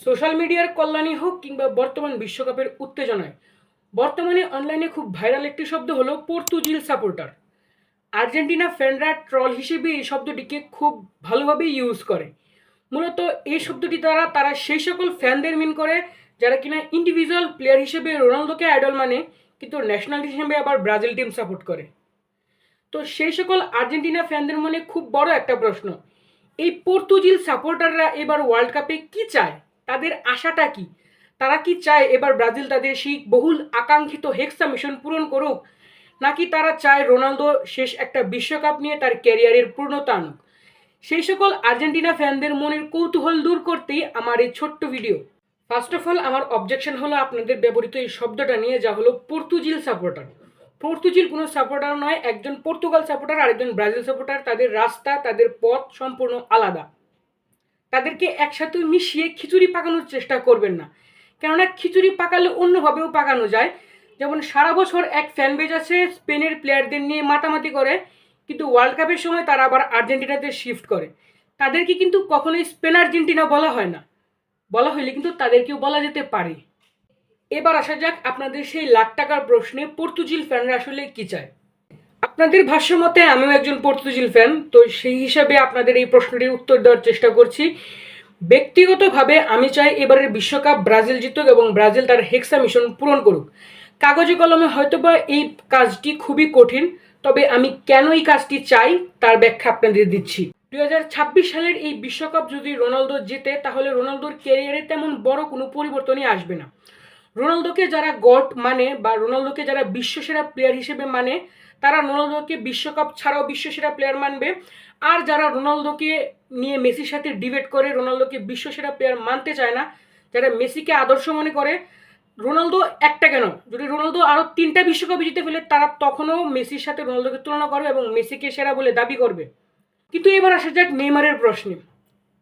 Social মিডিয়ার কল্যাণই হোক কিংবা বর্তমান বিশ্বকাপের উত্তেজনায় বর্তমানে অনলাইনে খুব ভাইরাল একটি শব্দ হলো পর্তুজিল সাপোর্টার। আর্জেন্টিনা ফ্যানরা ট্রল হিসেবে এই শব্দটিকে খুব ভালোভাবে ইউজ করে। মূলত এই শব্দটি দ্বারা তারা সেই সকল ফ্যানদের মিন করে যারা কিনা ইন্ডিভিজুয়াল প্লেয়ার হিসেবে রোনালদোকে আইডল মানে, কিন্তু ন্যাশনাল হিসেবে আবার ব্রাজিল টিম সাপোর্ট করে। তো সেই সকল আর্জেন্টিনা ফ্যানদের মনে খুব বড় একটা প্রশ্ন, এই পর্তুজিল সাপোর্টাররা এবার ওয়ার্ল্ড কাপে কি চায়, তাদের আশাটা কি? তারা কি চায় এবার ব্রাজিল তাদের সেই বহুল আকাঙ্ক্ষিত হেক্সা মিশন পূরণ করুক, নাকি তারা চায় রোনালদো শেষ একটা বিশ্বকাপ নিয়ে তার ক্যারিয়ারের পূর্ণতা আনুক? সেই সকল আর্জেন্টিনা ফ্যানদের মনের কৌতূহল দূর করতেই আমার এই ছোট্ট ভিডিও। ফার্স্ট অফ অল আমার অবজেকশন হলো আপনাদের ব্যবহৃত এই শব্দটা নিয়ে, যা হলো পর্তুজিল সাপোর্টার। পর্তুজিল কোনো সাপোর্টার নয়, একজন পর্তুগাল সাপোর্টার আর একজন ব্রাজিল সাপোর্টার, তাদের রাস্তা তাদের পথ সম্পূর্ণ আলাদা। তাদেরকে একসাথে মিশিয়ে খিচুড়ি পাকানোর চেষ্টা করবেন না, কেননা খিচুড়ি পাকালে অন্যভাবেও পাকানো যায়। যেমন সারা বছর এক ফ্যান বেজ আছে স্পেনের প্লেয়ারদের নিয়ে মাতামাতি করে, কিন্তু ওয়ার্ল্ড কাপের সময় তারা আবার আর্জেন্টিনাতে শিফট করে। তাদেরকে কিন্তু কখনোই স্পেন আর্জেন্টিনা বলা হয় না, বলা হইলে কিন্তু তাদেরকেও বলা যেতে পারে। এবার আসা যাক আপনাদের সেই লাখ টাকার প্রশ্নে, পর্তুজিল ফ্যানরা আসলে কি চায়। আপনাদের ভাষ্য মতে আমিও একজন পর্তুজিল ফ্যান, তো সেই হিসাবে আপনাদের এই প্রশ্নটির উত্তর দেওয়ার চেষ্টা করছি। ব্যক্তিগতভাবে আমি চাই এবারের বিশ্বকাপ ব্রাজিল জিতুক এবং ব্রাজিল তার হেক্সা মিশন পূরণ করুক। কাগজে কলমে হয়তোবা এই কাজটি খুবই কঠিন, তবে আমি কেন এই কাজটি চাই তার ব্যাখ্যা আপনাদের দিচ্ছি। 2026 সালের এই বিশ্বকাপ যদি রোনালদো জেতে, তাহলে রোনালদোর ক্যারিয়ারে তেমন বড় কোনো পরিবর্তনই আসবে না। রোনালদোকে যারা গড মানে বা রোনালদোকে যারা বিশ্বসেরা প্লেয়ার হিসেবে মানে, তারা রোনালদোকে বিশ্বকাপ ছাড়াও বিশ্বসেরা প্লেয়ার মানবে। আর যারা রোনালদোকে নিয়ে মেসির সাথে ডিবেট করে রোনালদোকে বিশ্বসেরা প্লেয়ার মানতে চায় না, যারা মেসিকে আদর্শ মনে করে, রোনালদো একটা কেন, যদি রোনালদো আরও 3টা বিশ্বকাপ জিতে ফেলে, তারা তখনও মেসির সাথে রোনালদোকে তুলনা করবে এবং মেসিকে সেরা বলে দাবি করবে। কিন্তু এবার আসা যাক নেইমারের প্রশ্নে।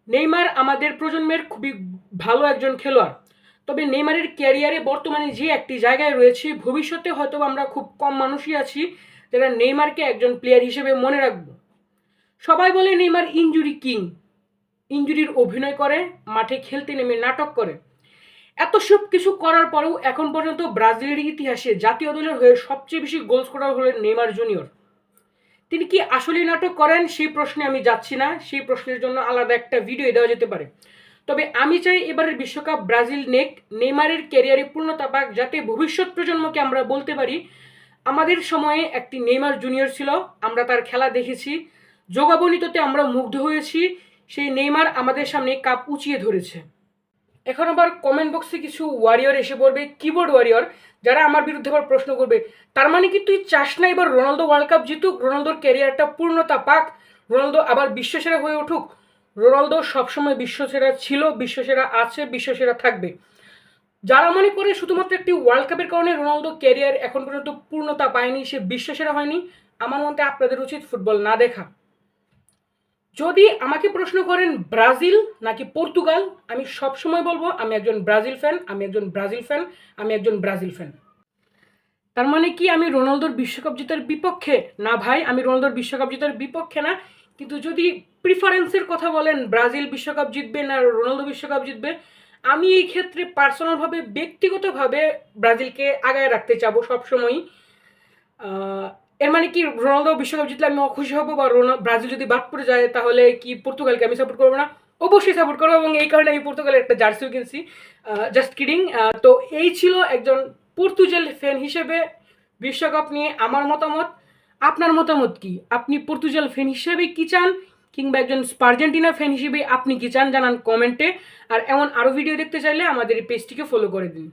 নেইমার আমাদের প্রজন্মের খুবই ভালো একজন খেলোয়াড়, তবে নেইমারের ক্যারিয়ারে বর্তমানে যে একটি জায়গায় রয়েছে, ভবিষ্যতে হয়তো আমরা খুব কম মানুষই আছি যারা নেইমারকে একজন প্লেয়ার হিসেবে মনে রাখব। সবাই বলে নেইমার ইনজুরি কিং, ইনজুরির অভিনয় করে, মাঠে খেলতে নেমে নাটক করে। এত সব কিছু করার পরেও এখন পর্যন্ত ব্রাজিলের ইতিহাসে জাতীয় দলের হয়ে সবচেয়ে বেশি গোল স্কোরার হলেন নেইমার জুনিয়র। তিনি কি আসলেই নাটক করেন সেই প্রশ্নে আমি যাচ্ছি না, সেই প্রশ্নের জন্য আলাদা একটা ভিডিও দেওয়া যেতে পারে। তবে আমি চাই এবারের বিশ্বকাপ ব্রাজিল নেক, নেইমারের ক্যারিয়ারে পূর্ণতা পাক, যাতে ভবিষ্যৎ প্রজন্মকে আমরা বলতে পারি আমাদের সময়ে একটি নেইমার জুনিয়র ছিল, আমরা তার খেলা দেখেছি, যোগাবনিততে আমরা মুগ্ধ হয়েছি, সেই নেইমার আমাদের সামনে কাপ উঁচিয়ে ধরেছে। এখন আবার কমেন্ট বক্সে কিছু ওয়ারিয়র এসে পড়বে, কিবোর্ড ওয়ারিয়র, যারা আমার বিরুদ্ধে আবার প্রশ্ন করবে, তার মানে কি তুই চাস না এবার রোনালদো ওয়ার্ল্ড কাপ জিতুক, রোনালদোর ক্যারিয়ারটা পূর্ণতা পাক, রোনালদো আবার বিশ্বসেরা হয়ে উঠুক? রোনালদো সবসময় বিশ্বসেরা ছিল, বিশ্বসেরা আছে, বিশ্বসেরা থাকবে। যারা মনে করে শুধুমাত্র একটি ওয়ার্ল্ড কাপের কারণে রোনালদো ক্যারিয়ার এখন পর্যন্ত পূর্ণতা পায়নি, সে বিশ্বসেরা হয়নি, আমার মতে আপনাদের উচিত ফুটবল না দেখা। যদি আমাকে প্রশ্ন করেন ব্রাজিল নাকি পর্তুগাল, আমি সবসময় বলবো আমি একজন ব্রাজিল ফ্যান, আমি একজন ব্রাজিল ফ্যান, আমি একজন ব্রাজিল ফ্যান। তার মানে কি আমি রোনালদোর বিশ্বকাপ জেতার বিপক্ষে? না ভাই, আমি রোনালদোর বিশ্বকাপ জেতার বিপক্ষে না, কিন্তু যদি প্রিফারেন্সের কথা বলেন ব্রাজিল বিশ্বকাপ জিতবে না রোনালদো বিশ্বকাপ জিতবে, আমি এই ক্ষেত্রে পার্সোনালভাবে ব্যক্তিগতভাবে ব্রাজিলকে আগায় রাখতে চাবো সবসময়ই। এর মানে কি রোনালদো বিশ্বকাপ জিতলে আমি অখুশি হব, বা ব্রাজিল যদি বাদ পড়ে যায় তাহলে কি পর্তুগালকে আমি সাপোর্ট করবো না? অবশ্যই সাপোর্ট করবো, এবং এই কারণে আমি পর্তুগালের একটা জার্সিও কিনছি। Just kidding. তো এই ছিল একজন পর্তুগাল ফ্যান হিসেবে বিশ্বকাপ নিয়ে আমার মতামত। আপনার মতামত কি? আপনি পর্তুগাল ফ্যান হিসেবে কি চান, কিংবা একজন আর্জেন্টিনা ফ্যান হিসেবে আপনি কি চান জানান কমেন্টে। আর এমন আরও ভিডিও দেখতে চাইলে আমাদের এই পেজটিকে ফলো করে দিন।